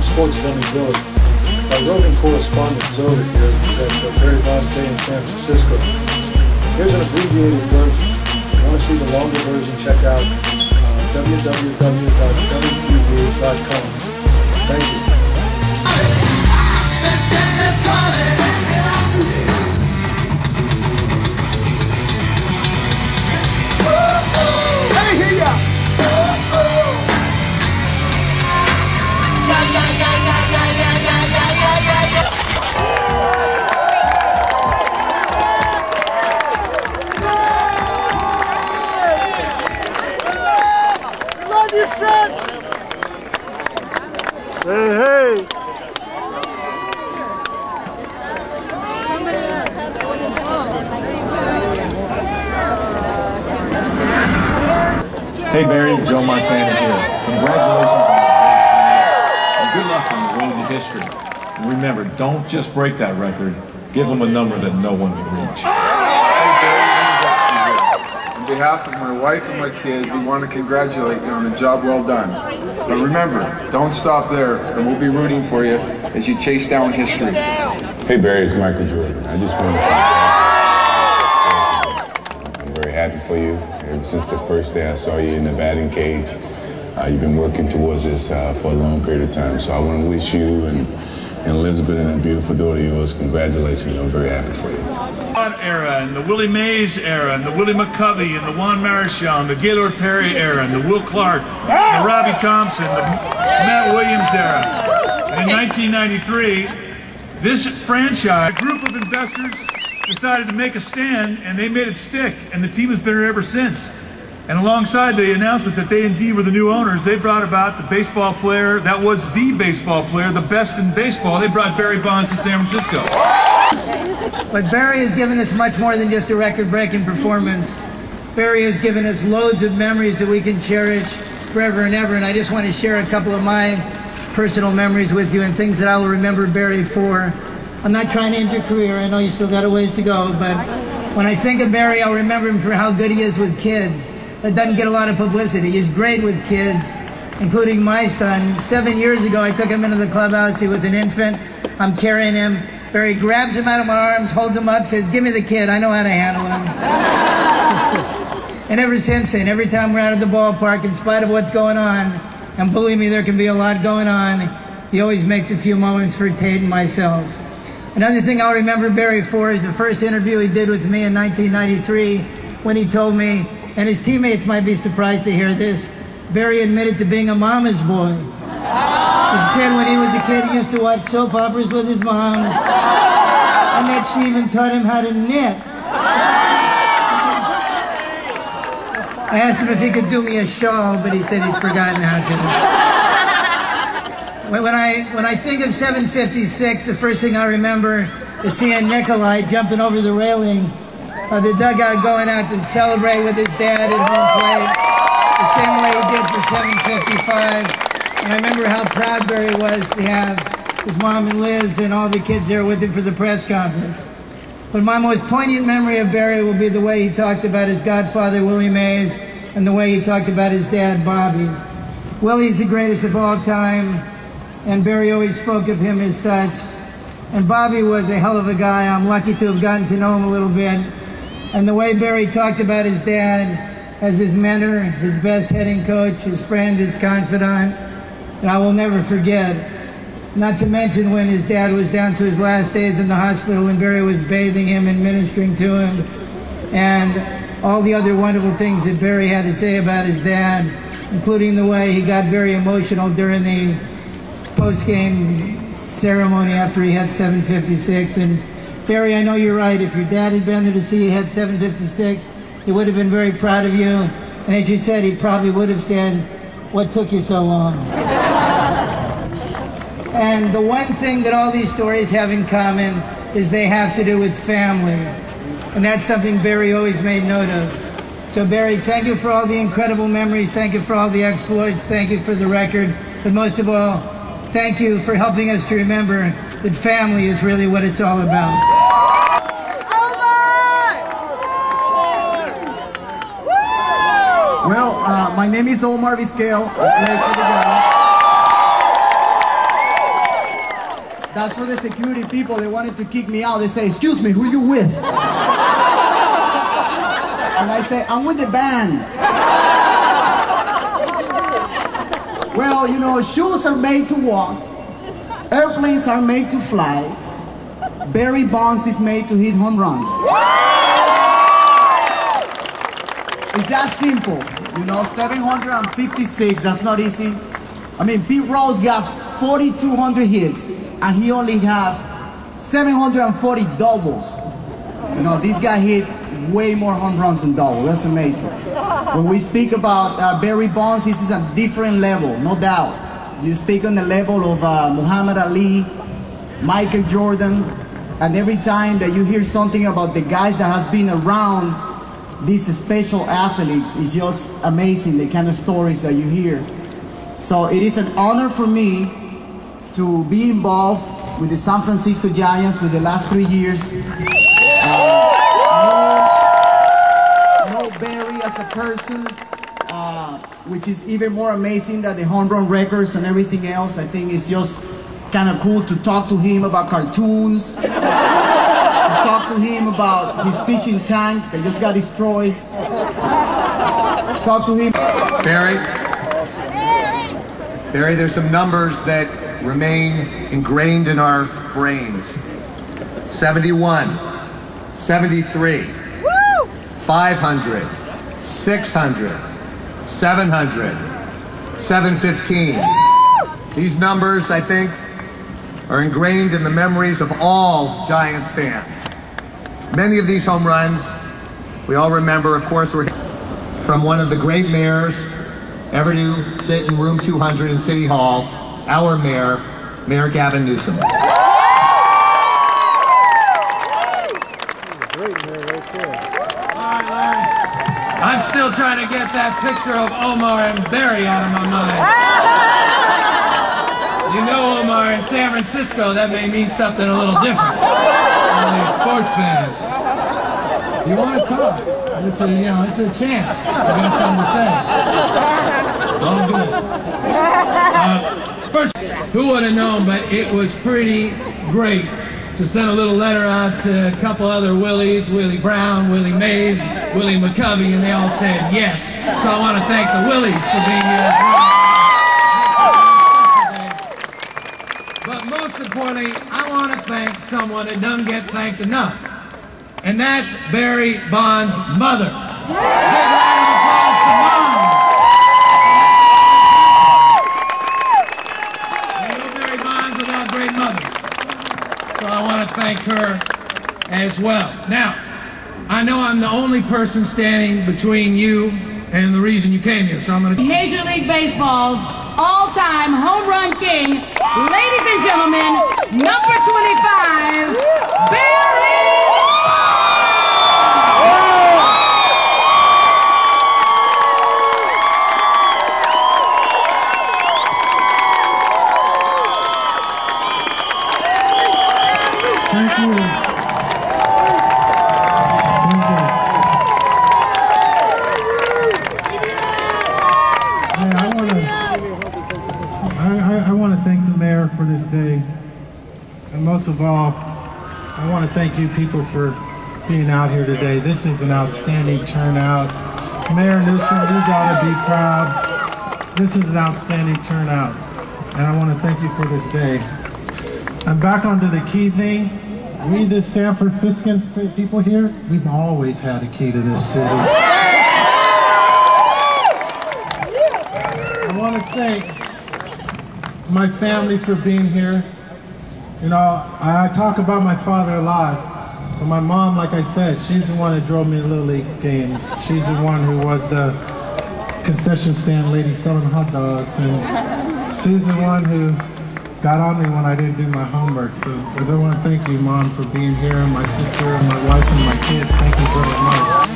sports zone in Philly. Our roving correspondent Zoe here at Barry Bonds Day in San Francisco. Here's an abbreviated version. If you want to see the longer version, check out www.phillytv.com. Thank you. Hey Barry, Joe Montana here. Congratulations on the great and good luck on the road to history. And remember, don't just break that record, give them a number that no one can reach. Hey Barry, on behalf of my wife and my kids, we want to congratulate you on a job well done. But remember, don't stop there, and we'll be rooting for you as you chase down history. Hey Barry, it's Michael Jordan. I just want to I'm very happy for you. Ever since the first day I saw you in the batting cage, you've been working towards this for a long period of time. So I want to wish you and Elizabeth and that beautiful daughter of yours, congratulations. I'm very happy for you. Era and the Willie Mays era and the Willie McCovey and the Juan Marichal and the Gaylord Perry era and the Will Clark and the Robbie Thompson, the Matt Williams era. And in 1993, this franchise, a group of investors decided to make a stand, and they made it stick, and the team has been here ever since. And alongside the announcement that they indeed were the new owners, they brought about the baseball player that was the baseball player, the best in baseball. They brought Barry Bonds to San Francisco. But Barry has given us much more than just a record-breaking performance. Barry has given us loads of memories that we can cherish forever and ever, and I just want to share a couple of my personal memories with you and things that I'll remember Barry for. I'm not trying to end your career. I know you still got a ways to go, but when I think of Barry, I'll remember him for how good he is with kids. That doesn't get a lot of publicity. He's great with kids, including my son. 7 years ago, I took him into the clubhouse. He was an infant. I'm carrying him. Barry grabs him out of my arms, holds him up, says, "Give me the kid. I know how to handle him." And ever since then, every time we're out at the ballpark, in spite of what's going on, and believe me, there can be a lot going on, he always makes a few moments for Tate and myself. Another thing I'll remember Barry for is the first interview he did with me in 1993 when he told me, and his teammates might be surprised to hear this, Barry admitted to being a mama's boy. He said when he was a kid he used to watch soap operas with his mom, and that she even taught him how to knit. I asked him if he could do me a shawl, but he said he'd forgotten how to. When I think of 756, the first thing I remember is seeing Nikolai jumping over the railing of the dugout going out to celebrate with his dad at home plate, the same way he did for 755. And I remember how proud Barry was to have his mom and Liz and all the kids there with him for the press conference. But my most poignant memory of Barry will be the way he talked about his godfather, Willie Mays, and the way he talked about his dad, Bobby. Willie's the greatest of all time, and Barry always spoke of him as such. And Bobby was a hell of a guy. I'm lucky to have gotten to know him a little bit. And the way Barry talked about his dad as his mentor, his best hitting coach, his friend, his confidant, and I will never forget. Not to mention when his dad was down to his last days in the hospital and Barry was bathing him and ministering to him, and all the other wonderful things that Barry had to say about his dad, including the way he got very emotional during the post-game ceremony after he had 756. And Barry, I know you're right. If your dad had been there to see you had 756, he would have been very proud of you. And as you said, he probably would have said, "What took you so long?" And the one thing that all these stories have in common is they have to do with family. And that's something Barry always made note of. So Barry, thank you for all the incredible memories. Thank you for all the exploits. Thank you for the record. But most of all, thank you for helping us to remember that family is really what it's all about. Well, my name is Omar Vizquel. I play for the Guns. That's for the security people. They wanted to kick me out. They say, excuse me, who you with? And I say, I'm with the band. Well, you know, shoes are made to walk. Airplanes are made to fly. Barry Bonds is made to hit home runs. It's that simple. You know, 756, that's not easy. I mean, Pete Rose got 4,200 hits, and he only have 740 doubles. You know, this guy hit way more home runs than doubles. That's amazing. When we speak about Barry Bonds, this is a different level, no doubt. You speak on the level of Muhammad Ali, Michael Jordan, and every time that you hear something about the guys that has been around these special athletes, it's just amazing, the kind of stories that you hear. So it is an honor for me to be involved with the San Francisco Giants with the last 3 years. Know Barry as a person, which is even more amazing than the home run records and everything else. I think it's just kind of cool to talk to him about cartoons, to talk to him about his fishing tank that just got destroyed. Talk to him. Barry, there's some numbers that remain ingrained in our brains. 71, 73, 500, 600, 700, 715. These numbers, I think, are ingrained in the memories of all Giants fans. Many of these home runs, we all remember, of course, were from one of the great mayors ever to sit in room 200 in City Hall, our mayor, Mayor Gavin Newsom. I'm still trying to get that picture of Omar and Barry out of my mind. You know, Omar, in San Francisco, that may mean something a little different. All these sports fans. You want to talk? This is, you know, it's a chance. I got something to say. It's all good. First, who would have known, but it was pretty great to send a little letter out to a couple other Willies, Willie Brown, Willie Mays, Willie McCovey, and they all said yes. So I want to thank the Willies for being here as well. But most importantly, I want to thank someone that doesn't get thanked enough. And that's Barry Bonds' mother. Big round of applause to Mom. Ain't no Barry Bonds without great mothers. So I want to thank her as well. Now, I know I'm the only person standing between you and the reason you came here, so I'm going to... Major League Baseball's all-time home run king, ladies and gentlemen, number 25, Barry! Thank you. I want to thank the mayor for this day, and most of all, I want to thank you people for being out here today. This is an outstanding turnout. Mayor Newsom, you gotta be proud. This is an outstanding turnout, and I want to thank you for this day. And back onto the key thing, we, the San Franciscan people here, we've always had a key to this city. I want to thank my family for being here. You know, I talk about my father a lot, but my mom, like I said, she's the one that drove me to Little League games. She's the one who was the concession stand lady selling hot dogs, and she's the one who got on me when I didn't do my homework. So I want to thank you, Mom, for being here, and my sister, and my wife, and my kids. Thank you very much.